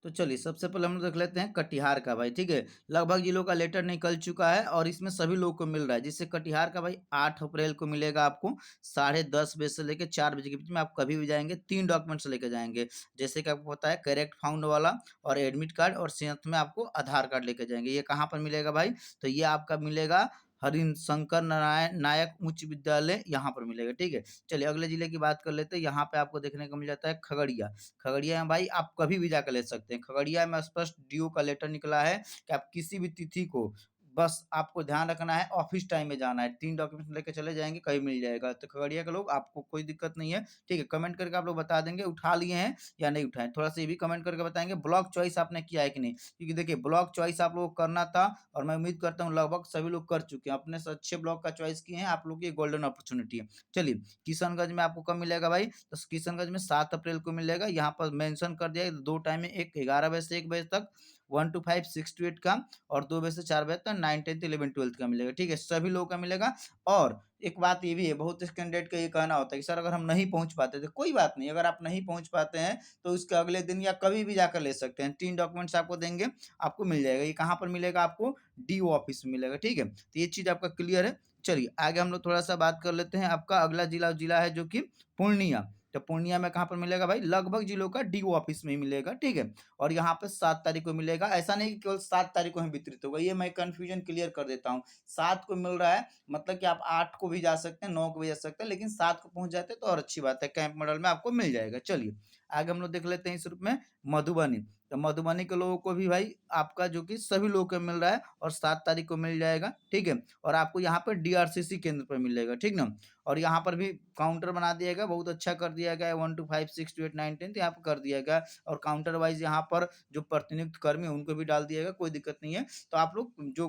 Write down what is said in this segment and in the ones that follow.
तो चलिए सबसे पहले हम लोग देख लेते हैं कटिहार का भाई, ठीक है। लगभग जिलों का लेटर निकल चुका है और इसमें सभी लोगों को मिल रहा है, जिससे कटिहार का भाई 8 अप्रैल को मिलेगा आपको 10:30 बजे से लेकर 4 बजे के बीच में। आप कभी भी जाएंगे 3 डॉक्यूमेंट्स लेकर जाएंगे, जैसे कि आपको पता है करेक्ट फाउंड वाला और एडमिट कार्ड, और साथ में आपको आधार कार्ड लेकर जाएंगे। ये कहाँ पर मिलेगा भाई? तो ये आपका मिलेगा हरिन शंकर नारायण नायक उच्च विद्यालय, यहाँ पर मिलेगा, ठीक है। चलिए अगले जिले की बात कर लेते हैं। यहाँ पे आपको देखने को मिल जाता है खगड़िया। खगड़िया में भाई आप कभी भी जाकर ले सकते हैं। खगड़िया में स्पष्ट डीओ का लेटर निकला है कि आप किसी भी तिथि को, बस आपको ध्यान रखना है ऑफिस टाइम में जाना है, 3 डॉक्यूमेंट लेके चले जाएंगे, कहीं मिल जाएगा। तो खगड़िया के लोग आपको कोई दिक्कत नहीं है, ठीक है। कमेंट करके आप लोग बता देंगे उठा लिए हैं या नहीं उठाए, थोड़ा सा ये भी कमेंट करके बताएंगे ब्लॉक चॉइस आपने किया है कि नहीं, क्योंकि देखिए ब्लॉक चॉइस आप लोगों को करना था और मैं उम्मीद करता हूँ लगभग सभी लोग कर चुके हैं, अपने से अच्छे ब्लॉक का चॉइस किए हैं। आप लोग की गोल्डन अपॉर्चुनिटी है। चलिए किशनगंज में आपको कब मिलेगा भाई? तो किशनगंज में 7 अप्रैल को मिलेगा। यहाँ पर मेंशन कर दिया है 2 टाइम में, एक 11 बजे से 1 बजे तक 1 to 5 6 to 8 का, और 2 बजे से 4 बजे तक 9 10 11 12 का मिलेगा, ठीक है। सभी लोगों का मिलेगा। और एक बात ये भी है, बहुत से कैंडिडेट का ये कहना होता है कि सर अगर हम नहीं पहुंच पाते तो कोई बात नहीं, अगर आप नहीं पहुंच पाते हैं तो उसके अगले दिन या कभी भी जाकर ले सकते हैं। 3 डॉक्यूमेंट्स आपको देंगे, आपको मिल जाएगा। ये कहाँ पर मिलेगा? आपको डीओ ऑफिस में मिलेगा, ठीक है। तो ये चीज आपका क्लियर है। चलिए आगे हम लोग थोड़ा सा बात कर लेते हैं। आपका अगला जिला जिला है जो कि पूर्णिया। तो पूर्णिया में कहाँ पर मिलेगा भाई? लगभग जिलों का डीओ ऑफिस में ही मिलेगा, ठीक है। और यहाँ पे 7 तारीख को मिलेगा। ऐसा नहीं कि केवल 7 तारीख को ही वितरित होगा, ये मैं कंफ्यूजन क्लियर कर देता हूँ। 7 को मिल रहा है मतलब कि आप 8 को भी जा सकते हैं, 9 को भी जा सकते हैं, लेकिन 7 को पहुंच जाते हैं तो और अच्छी बात है, कैंप मॉडल में आपको मिल जाएगा। चलिए आगे हम लोग देख लेते हैं इस रूप में मधुबनी। तो मधुबनी के लोगों को भी भाई आपका जो कि सभी लोगों को मिल रहा है और 7 तारीख को मिल जाएगा, ठीक है। और आपको यहाँ पर डीआरसीसी केंद्र पर मिलेगा, ठीक ना। और यहाँ पर भी काउंटर बना दिया गया, बहुत अच्छा कर दिया गया है। 1 to 5 6 to 8 9 10 यहाँ पर कर दिया गया, और काउंटर वाइज यहाँ पर जो प्रतिनियुक्त कर्मी उनको भी डाल दिया गया, कोई दिक्कत नहीं है। तो आप लोग जो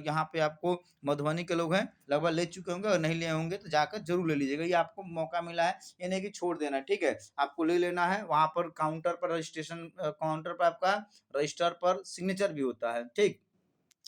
यहाँ पे आपको मधुबनी के लोग हैं लगभग ले चुके होंगे, और नहीं लिए होंगे तो जाकर जरूर ले लीजिएगा। ये आपको मौका मिला है, ये नहीं कि छोड़ देना, ठीक है। आपको ले लेना है। वहां पर काउंटर पर रजिस्ट्रेशन, काउंटर पर आपका रजिस्टर पर सिग्नेचर भी होता है, ठीक।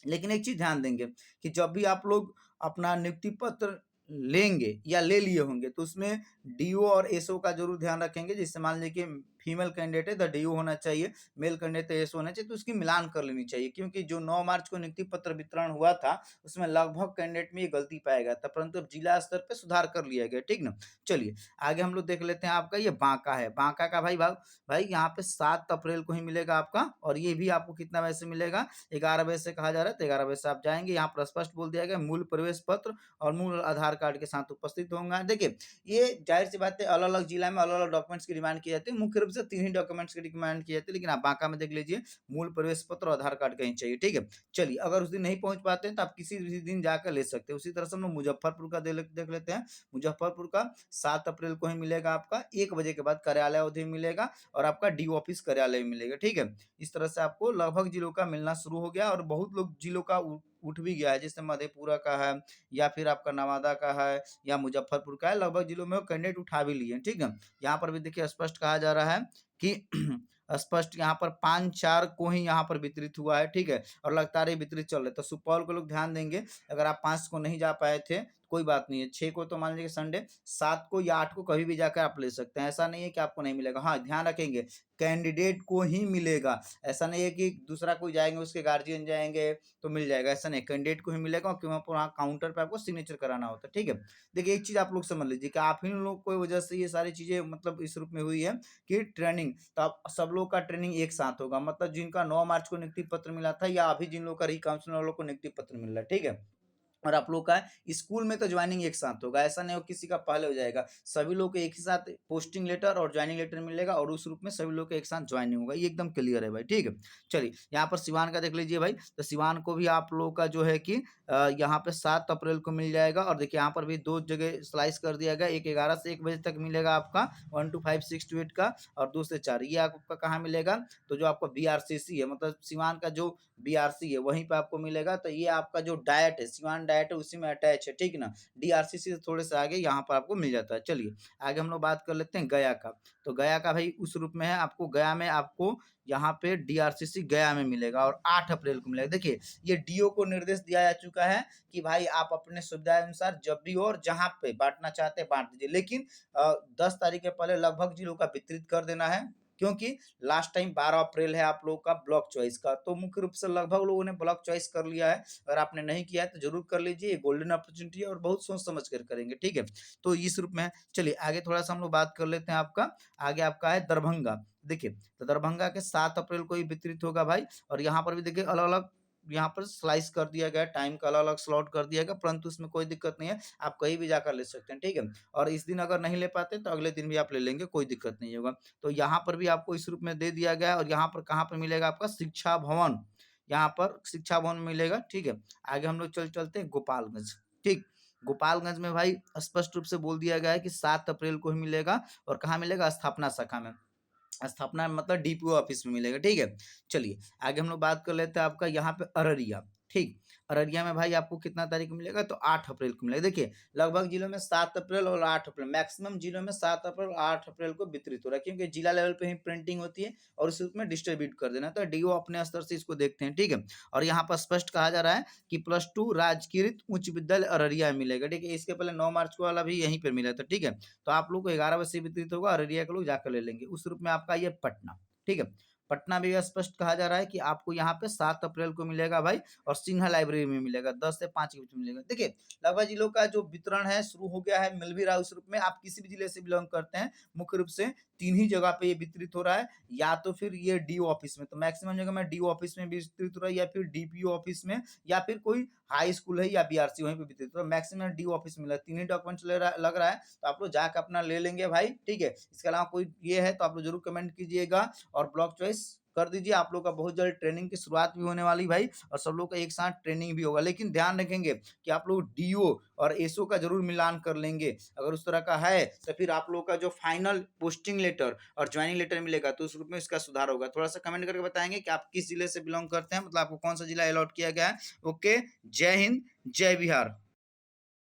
लेकिन एक चीज ध्यान देंगे कि जब भी आप लोग अपना नियुक्ति पत्र लेंगे या ले लिए होंगे तो उसमें डीओ और एसओ का जरूर ध्यान रखेंगे। जिससे मान लीजिए कि फीमेल कैंडिडेट है तो डीओ होना चाहिए, मेल कैंडिडेट एसओ होना चाहिए, तो उसकी मिलान कर लेनी चाहिए। क्योंकि जो 9 मार्च को नियुक्ति पत्र वितरण हुआ था उसमें लगभग कैंडिडेट में ये गलती पाया गया था, परंतु अब जिला स्तर पर सुधार कर लिया गया, ठीक ना। चलिए आगे हम लोग देख लेते हैं। आपका ये बांका है। बांका का भाई यहाँ पे 7 अप्रैल को ही मिलेगा आपका, और ये भी आपको कितना बजे से मिलेगा? 11 बजे से कहा जा रहा है, तो 11 बजे से आप जाएंगे। यहाँ पर स्पष्ट बोल दिया गया मूल प्रवेश पत्र और मूल आधार कार्ड के साथ उपस्थित होंगे। देखिए ये जाहिर सी बात है, अलग अलग जिला में अलग अलग डॉक्यूमेंट्स की डिमांड की जाती है, मुख्य रूप से 3 ही डॉक्यूमेंट्स की डिमांड की जाती है। लेकिन आप बांका में देख लीजिए मूल प्रवेश पत्र और आधार कार्ड कहीं चाहिए, ठीक है। चलिए अगर उस दिन नहीं पहुंच पाते हैं तो आप किसी भी दिन जाकर ले सकते हैं। उसी तरह से हम लोग मुजफ्फरपुर का देख लेते हैं। मुजफ्फरपुर का 7 अप्रैल को ही मिलेगा आपका, 1 बजे के बाद कार्यालय अवधि मिलेगा, और आपका डी ऑफिस कार्यालय में मिलेगा, ठीक है। इस तरह से आपको लगभग जिलों का मिलना शुरू हो गया, और बहुत लोग जिलों का उठ भी गया है, जैसे मधेपुरा का है, या फिर आपका नवादा का है, या मुजफ्फरपुर का है। लगभग जिलों में कैंडिडेट उठा भी लिए, ठीक है। यहाँ पर भी देखिए स्पष्ट कहा जा रहा है कि स्पष्ट यहाँ पर 5 4 को ही यहाँ पर वितरित हुआ है, ठीक है। और लगातार ये वितरित चल रहा है। तो सुपौल को लोग ध्यान देंगे, अगर आप 5 को नहीं जा पाए थे कोई बात नहीं है, 6 को तो मान लीजिए संडे, 7 को या 8 को कभी भी जाकर आप ले सकते हैं। ऐसा नहीं है कि आपको नहीं मिलेगा। हाँ ध्यान रखेंगे कैंडिडेट को ही मिलेगा, ऐसा नहीं है कि दूसरा कोई जाएंगे उसके गार्जियन जाएंगे तो मिल जाएगा, ऐसा नहीं। कैंडिडेट को ही मिलेगा, क्योंकि वहाँ पर वहाँ काउंटर पर आपको सिग्नेचर कराना होता है, ठीक है। देखिए एक चीज आप लोग समझ लीजिए कि आप ही लोग को वजह से ये सारी चीजें मतलब इस रूप में हुई है कि ट्रेनिंग, तो आप सब लोग का ट्रेनिंग एक साथ होगा। मतलब जिनका 9 मार्च को नियुक्ति पत्र मिला था, या अभी जिन लोग का रिकाउंसिलिंग वालों को नियुक्ति पत्र मिल रहा है, ठीक है। और आप लोग का स्कूल में तो ज्वाइनिंग एक साथ होगा, ऐसा नहीं हो किसी का पहले हो जाएगा। सभी लोग को एक ही साथ पोस्टिंग लेटर और ज्वाइनिंग लेटर मिलेगा, और उस रूप में सभी लोग को एक साथ ज्वाइनिंग होगा। ये एकदम क्लियर है भाई, ठीक है। चलिए यहाँ पर सिवान का देख लीजिए भाई। तो सिवान को भी आप लोगों का जो है कि यहाँ पे 7 अप्रैल को मिल जाएगा। और देखिए यहाँ पर भी 2 जगह स्लाइस कर दिया गया, एक 11 से 1 बजे तक मिलेगा आपका 1 to 5 6 to 8 का, और 2 से 4 ये आपका कहाँ मिलेगा? तो जो आपका बीआरसीसी है, मतलब सिवान का जो बीआरसी है वहीं पे आपको मिलेगा। तो ये आपका जो डायट है, सिवान डायट है, उसी में अटैच है, ठीक ना। डीआरसीसी से थोड़े से आगे यहाँ पर आपको मिल जाता है। चलिए आगे हम लोग बात कर लेते हैं गया का। तो गया का भाई उस रूप में है, आपको गया में आपको यहाँ पे डीआरसीसी गया में मिलेगा, और 8 अप्रैल को मिलेगा। देखिए ये डीओ को निर्देश दिया जा चुका है कि भाई आप अपने सुविधा अनुसार जब भी हो और जहाँ पे बांटना चाहते हैं बांट दीजिए, लेकिन 10 तारीख के पहले लगभग जिलों का वितरित कर देना है। क्योंकि लास्ट टाइम 12 अप्रैल है आप लोगों का ब्लॉक चॉइस का, तो मुख्य रूप से लगभग लोगों ने ब्लॉक चॉइस कर लिया है। अगर आपने नहीं किया है तो जरूर कर लीजिए, ये गोल्डन अपॉर्चुनिटी है और बहुत सोच समझ कर करेंगे, ठीक है। तो इस रूप में है। चलिए आगे थोड़ा सा हम लोग बात कर लेते हैं आपका, आगे आपका है दरभंगा। देखिए तो दरभंगा के 7 अप्रैल को ही वितरित होगा भाई, और यहाँ पर भी देखिए अलग अलग यहाँ पर स्लाइस कर दिया गया है, टाइम का अलग अलग स्लॉट कर दिया गया, परंतु इसमें कोई दिक्कत नहीं है, आप कहीं भी जाकर ले सकते हैं, ठीक है। और इस दिन अगर नहीं ले पाते तो अगले दिन भी आप ले लेंगे, कोई दिक्कत नहीं होगा। तो यहाँ पर भी आपको इस रूप में दे दिया गया है, और यहाँ पर कहाँ पर मिलेगा आपका शिक्षा भवन, यहाँ पर शिक्षा भवन मिलेगा, ठीक है। आगे हम लोग चलते हैं गोपालगंज, ठीक। गोपालगंज में भाई स्पष्ट रूप से बोल दिया गया है कि 7 अप्रैल को ही मिलेगा, और कहाँ मिलेगा, स्थापना शाखा में, स्थापना मतलब डीपीओ ऑफिस में मिलेगा, ठीक है। चलिए आगे हम लोग बात कर लेते हैं आपका यहाँ पे अररिया, ठीक। अररिया में भाई आपको कितना तारीख को मिलेगा, तो 8 अप्रैल को मिलेगा। देखिए लगभग जिलों में 7 अप्रैल और 8 अप्रैल, मैक्सिमम जिलों में 7 अप्रैल और 8 अप्रैल को वितरित हो रहा है, क्योंकि जिला लेवल पे ही प्रिंटिंग होती है और उस में डिस्ट्रीब्यूट कर देना, तो डीओ अपने स्तर से इसको देखते हैं, ठीक है। और यहाँ पर स्पष्ट कहा जा रहा है कि +2 राजकीय उच्च विद्यालय अररिया में मिलेगा, ठीक है। इसके पहले 9 मार्च को वाला भी यहीं पर मिला था, ठीक है। तो आप लोग को 11 बजे से वितरित होगा, अररिया के लोग जाकर ले लेंगे। उस रूप में आपका ये पटना, ठीक है। पटना भी स्पष्ट कहा जा रहा है कि आपको यहाँ पे 7 अप्रैल को मिलेगा भाई, और सिन्हा लाइब्रेरी में मिलेगा, 10 से 5 के बीच में मिलेगा। देखिए लगभग जिलों का जो वितरण है शुरू हो गया है, मिल भी रहा है उस रूप में। आप किसी भी जिले से बिलोंग करते हैं, मुख्य रूप से 3 ही जगह पे ये वितरित हो रहा है, या तो फिर ये डीओ ऑफिस में, तो मैक्सिमम जगह में डीओ ऑफिस में वितरित हो रहा है, या फिर डीपीओ ऑफिस में, या फिर कोई हाई स्कूल है या बीआरसी वहीं पे वितरित हो रहा है। मैक्सिमम डीओ ऑफिस में मिला, 3 ही डॉक्यूमेंट्स लग रहा है, तो आप लोग जाकर अपना ले लेंगे भाई, ठीक है। इसके अलावा कोई ये है तो आप लोग जरूर कमेंट कीजिएगा, और ब्लॉक चॉइस कर दीजिए। आप लोग का बहुत जल्द ट्रेनिंग की शुरुआत भी होने वाली भाई, और सब लोग का एक साथ ट्रेनिंग भी होगा, लेकिन ध्यान रखेंगे कि आप लोग डीओ और एसओ का जरूर मिलान कर लेंगे। अगर उस तरह का है तो फिर आप लोग का जो फाइनल पोस्टिंग लेटर और ज्वाइनिंग लेटर मिलेगा, तो उस रूप में इसका सुधार होगा। थोड़ा सा कमेंट करके बताएंगे कि आप किस जिले से बिलोंग करते हैं, मतलब आपको कौन सा जिला अलॉट किया गया है। ओके, जय हिंद, जय बिहार।